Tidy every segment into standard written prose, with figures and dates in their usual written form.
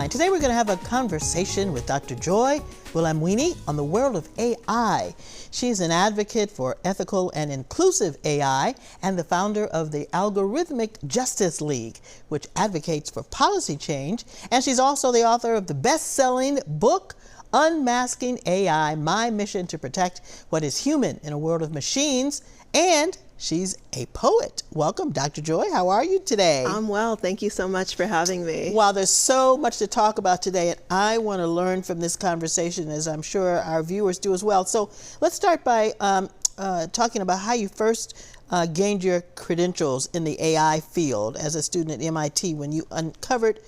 Timeline. Today we're going to have a conversation with Dr. Joy Buolamwini on the world of AI. She's an advocate for ethical and inclusive AI and the founder of the Algorithmic Justice League, which advocates for policy change. And she's also the author of the best-selling book, Unmasking AI, My Mission to Protect What is Human in a World of Machines. And she's a poet. Welcome, Dr. Joy. How are you today? I'm well. Thank you so much for having me. Well, there's so much to talk about today, and I want to learn from this conversation, as I'm sure our viewers do as well. So let's start by talking about how you first gained your credentials in the AI field as a student at MIT when you uncovered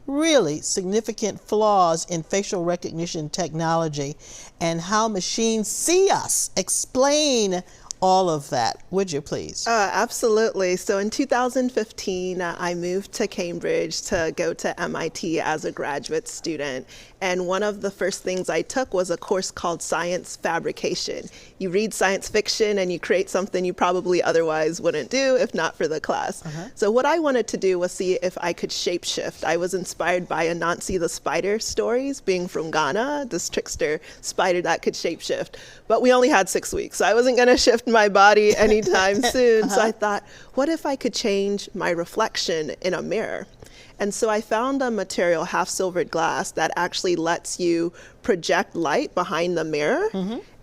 really significant flaws in facial recognition technology and how machines see us. Explain all of that, would you please? Absolutely. So in 2015, I moved to Cambridge to go to MIT as a graduate student. And one of the first things I took was a course called Science Fabrication. You read science fiction and you create something you probably otherwise wouldn't do if not for the class. So what I wanted to do was see if I could shapeshift. I was inspired by Anansi the spider stories, being from Ghana, this trickster spider that could shapeshift. But we only had 6 weeks, so I wasn't going to shift my body anytime soon. So I thought, what if I could change my reflection in a mirror? And so I found a material, half silvered glass, that actually lets you project light behind the mirror.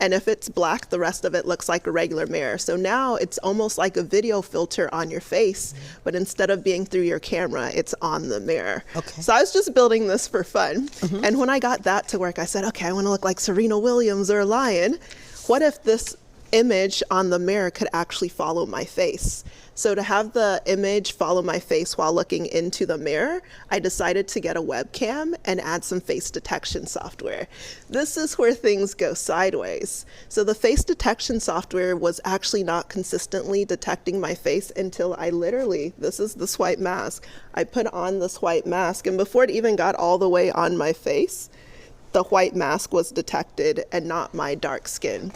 And if it's black, the rest of it looks like a regular mirror. So now it's almost like a video filter on your face, but instead of being through your camera, it's on the mirror. So I was just building this for fun. And when I got that to work, I said, okay, I want to look like Serena Williams or a lion. What if this image on the mirror could actually follow my face? So to have the image follow my face while looking into the mirror, I decided to get a webcam and add some face detection software. This is where things go sideways. So the face detection software was actually not consistently detecting my face until I literally, this is the swipe mask. I put on the swipe mask, and before it even got all the way on my face, the white mask was detected and not my dark skin.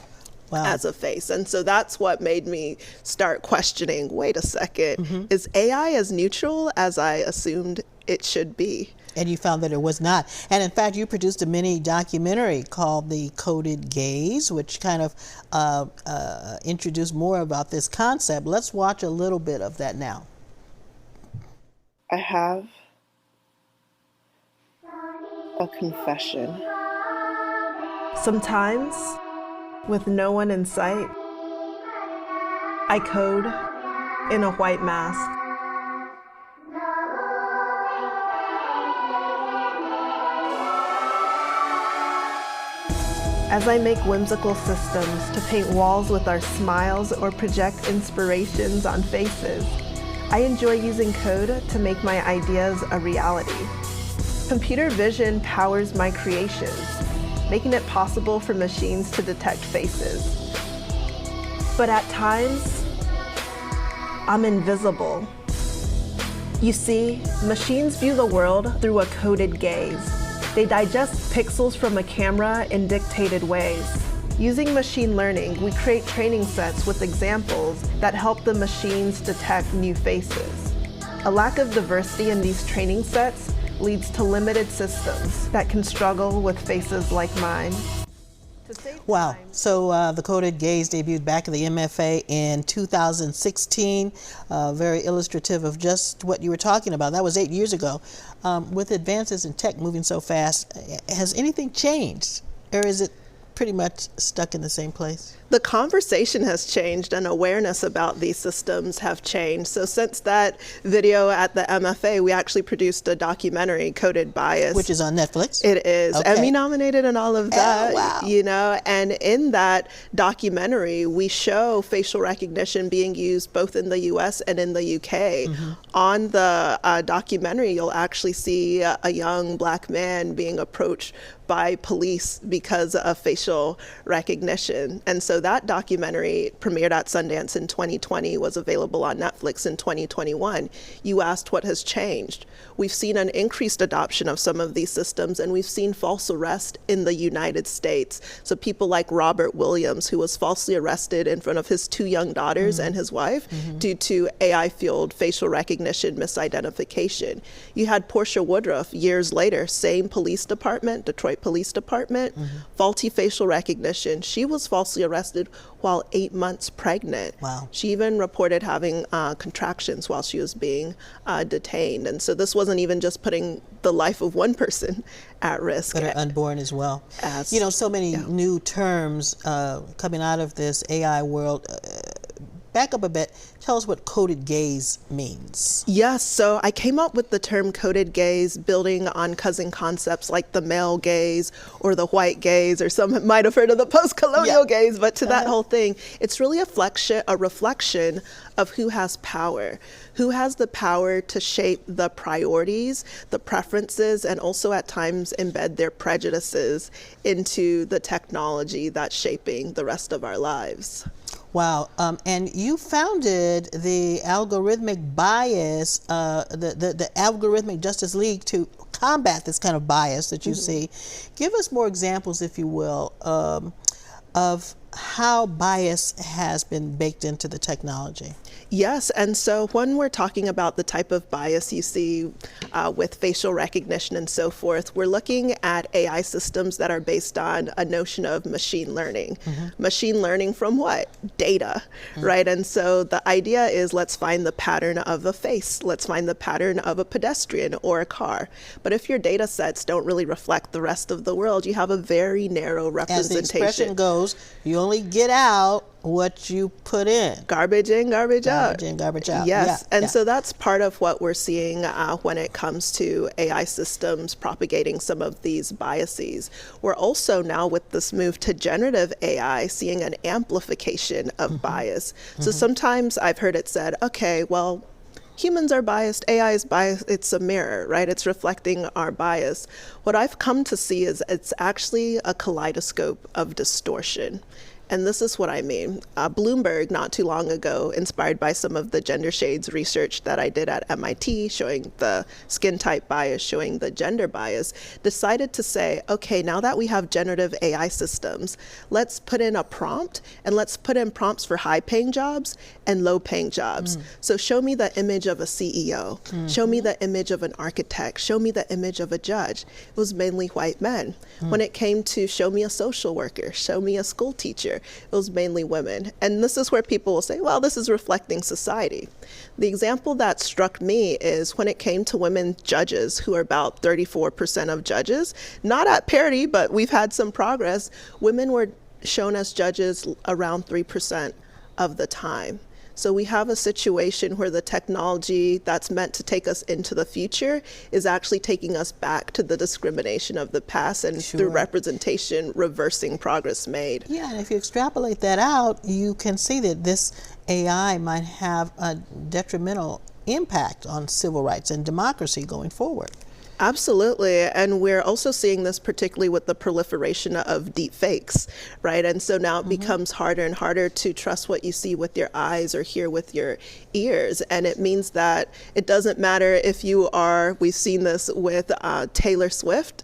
As a face. And so that's what made me start questioning, wait a second, is AI as neutral as I assumed it should be? And you found that it was not. And in fact, you produced a mini documentary called The Coded Gaze, which kind of introduced more about this concept. Let's watch a little bit of that now. I have a confession. Sometimes, with no one in sight, I code in a white mask. As I make whimsical systems to paint walls with our smiles or project inspirations on faces, I enjoy using code to make my ideas a reality. Computer vision powers my creations, making it possible for machines to detect faces. But at times, I'm invisible. You see, machines view the world through a coded gaze. They digest pixels from a camera in dictated ways. Using machine learning, we create training sets with examples that help the machines detect new faces. A lack of diversity in these training sets leads to limited systems that can struggle with faces like mine. Wow. So The Coded Gaze debuted back at the MFA in 2016. Very illustrative of just what you were talking about. That was 8 years ago. With advances in tech moving so fast, has anything changed? Or is it pretty much stuck in the same place? The conversation has changed and awareness about these systems have changed. So since that video at the MFA, we actually produced a documentary, Coded Bias. Which is on Netflix? It is. Okay. Emmy nominated and all of that. Oh, wow. You know, and in that documentary, we show facial recognition being used both in the US and in the UK. On the documentary, you'll actually see a young black man being approached by police because of face facial recognition. And so that documentary premiered at Sundance in 2020, was available on Netflix in 2021. You asked what has changed. We've seen an increased adoption of some of these systems, and we've seen false arrest in the United States. So people like Robert Williams, who was falsely arrested in front of his 2 young daughters and his wife due to AI-fueled facial recognition misidentification. You had Portia Woodruff years later, same police department, Detroit Police Department, faulty facial recognition. She was falsely arrested while 8 months pregnant. Wow. She even reported having contractions while she was being detained. And so this wasn't even just putting the life of one person at risk. But her unborn as well. You know, so many new terms coming out of this AI world. Back up a bit, tell us what coded gaze means. Yes, so I came up with the term coded gaze building on cousin concepts like the male gaze or the white gaze, or some might have heard of the post-colonial gaze, but to that whole thing, it's really a reflection of who has power, who has the power to shape the priorities, the preferences, and also at times embed their prejudices into the technology that's shaping the rest of our lives. Wow, and you founded the Algorithmic Bias, the Algorithmic Justice League to combat this kind of bias that you see. Give us more examples, if you will, of how bias has been baked into the technology. Yes, and so when we're talking about the type of bias you see with facial recognition and so forth, we're looking at AI systems that are based on a notion of machine learning. Machine learning from what? Data, right? And so the idea is, let's find the pattern of a face, let's find the pattern of a pedestrian or a car. But if your data sets don't really reflect the rest of the world, you have a very narrow representation. As the expression goes, you only get out what you put in. Garbage in, garbage out. Garbage in, garbage out. Yes, and so that's part of what we're seeing when it comes to AI systems propagating some of these biases. We're also now, with this move to generative AI, seeing an amplification of bias. So sometimes I've heard it said, okay, well, humans are biased, AI is biased, it's a mirror, right? It's reflecting our bias. What I've come to see is it's actually a kaleidoscope of distortion. And this is what I mean. Bloomberg, not too long ago, inspired by some of the gender shades research that I did at MIT, showing the skin type bias, showing the gender bias, decided to say, okay, now that we have generative AI systems, let's put in a prompt, and let's put in prompts for high-paying jobs and low-paying jobs. So show me the image of a CEO, show me the image of an architect, show me the image of a judge. It was mainly white men. When it came to show me a social worker, show me a school teacher, it was mainly women. And this is where people will say, well, this is reflecting society. The example that struck me is when it came to women judges, who are about 34% of judges, not at parity, but we've had some progress. Women were shown as judges around 3% of the time. So we have a situation where the technology that's meant to take us into the future is actually taking us back to the discrimination of the past, and through representation, reversing progress made. Yeah, and if you extrapolate that out, you can see that this AI might have a detrimental impact on civil rights and democracy going forward. Absolutely, and we're also seeing this particularly with the proliferation of deep fakes, right? And so now it becomes harder and harder to trust what you see with your eyes or hear with your ears, and it means that it doesn't matter if you are, we've seen this with Taylor Swift,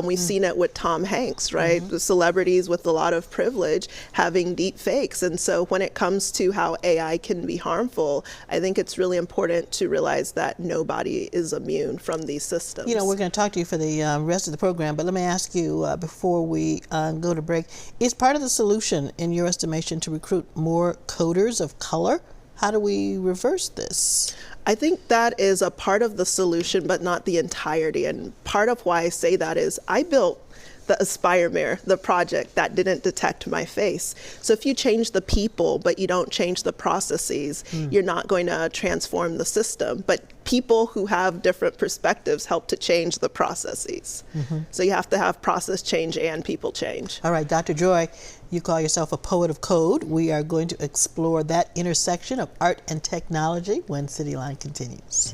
we've seen it with Tom Hanks, right? The celebrities with a lot of privilege having deep fakes, and so when it comes to how AI can be harmful, I think it's really important to realize that nobody is immune from these systems. You know, we're going to talk to you for the rest of the program, but let me ask you before we go to break, is part of the solution, in your estimation, to recruit more coders of color? How do we reverse this? I think that is a part of the solution, but not the entirety. And part of why I say that is I built the Aspire Mirror, the project that didn't detect my face. So if you change the people, but you don't change the processes, you're not going to transform the system. But people who have different perspectives help to change the processes. So you have to have process change and people change. All right, Dr. Joy, you call yourself a poet of code. We are going to explore that intersection of art and technology when Cityline continues.